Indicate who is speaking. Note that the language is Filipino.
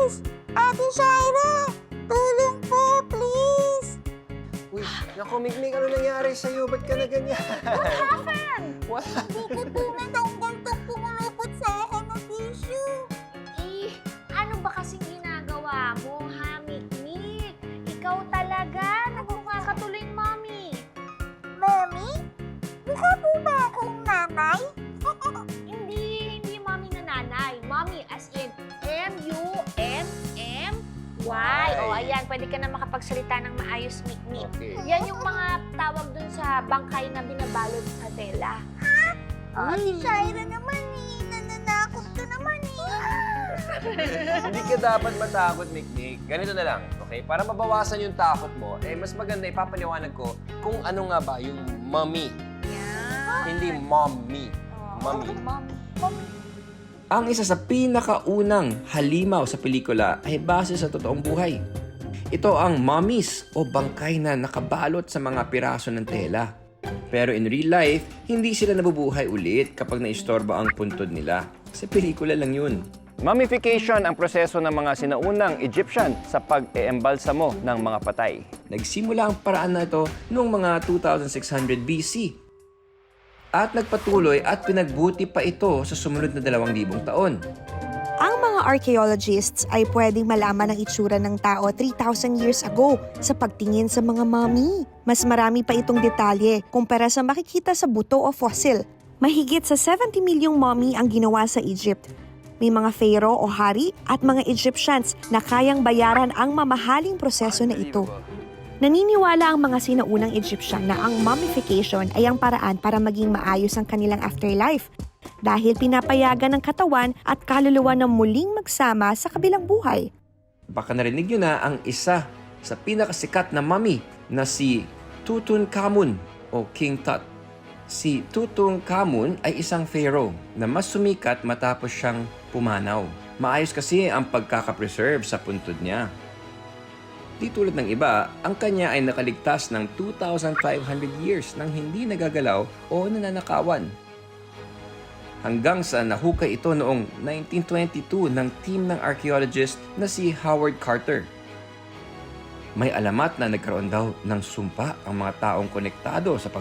Speaker 1: please! Ate Shaira! Tulong po, please!
Speaker 2: Uy, naku, Mikmik, ano nangyari sa'yo? Ba't ka na ganyan?
Speaker 1: What happened?
Speaker 2: Wala.
Speaker 1: Hindi ko tunay na ang gantong pumulupot sa akin ng tissue.
Speaker 3: Eh, ano ba kasing ginagawa mo, ha, Mikmik? Ikaw talaga, nagmukha ka tuloy, Mommy.
Speaker 1: Mommy? Mukha po ba akong nanay?
Speaker 3: Hindi Mommy na nanay. Mommy as in M-U-M-M-Y. O, ayan, pwede ka na makapagsalita ng maayos, Mikmik.
Speaker 2: Okay.
Speaker 3: Yan yung mga tawag dun sa bangkay na binabalot sa tela.
Speaker 1: Ate Shaira naman eh. Nananakot ka naman eh.
Speaker 2: Hindi ka dapat matakot, Mikmik. Ganito na lang, okay? Para mabawasan yung takot mo, mas maganda ipapaliwanag ko kung ano nga ba yung mommy.
Speaker 3: Yan.
Speaker 2: Hindi mommy. Mommy.
Speaker 3: Mommy.
Speaker 4: Ang isa sa pinakaunang halimaw sa pelikula ay base sa totoong buhay. Ito ang mummies o bangkay na nakabalot sa mga piraso ng tela. Pero in real life, hindi sila nabubuhay ulit kapag naistorba ang puntod nila. Sa pelikula lang yun.
Speaker 5: Mummification ang proseso ng mga sinaunang Egyptian sa pag-eembalsamo ng mga patay.
Speaker 4: Nagsimula ang paraan na ito noong mga 2600 BC. At nagpatuloy at pinagbuti pa ito sa sumunod na 2,000 taon.
Speaker 6: Ang mga archaeologists ay pwedeng malaman ang itsura ng tao 3,000 years ago sa pagtingin sa mga mummy. Mas marami pa itong detalye kumpara sa makikita sa buto o fossil. Mahigit sa 70 milyong mummy ang ginawa sa Egypt. May mga pharaoh o hari at mga Egyptians na kayang bayaran ang mamahaling proseso na ito. Naniniwala ang mga sinaunang Egyptian na ang mummification ay ang paraan para maging maayos ang kanilang afterlife dahil pinapayagan ng katawan at kaluluwa na muling magsama sa kabilang buhay.
Speaker 4: Baka narinig nyo na ang isa sa pinakasikat na mummy na si Tutankhamun o King Tut. Si Tutankhamun ay isang pharaoh na mas sumikat matapos siyang pumanaw. Maayos kasi ang pagkakapreserve sa puntod niya. Di tulad ng iba, ang kanya ay nakaligtas ng 2,500 years nang hindi nagagalaw o nananakawan. Hanggang sa nahukay ito noong 1922 ng team ng archaeologist na si Howard Carter. May alamat na nagkaroon daw ng sumpa ang mga taong konektado sa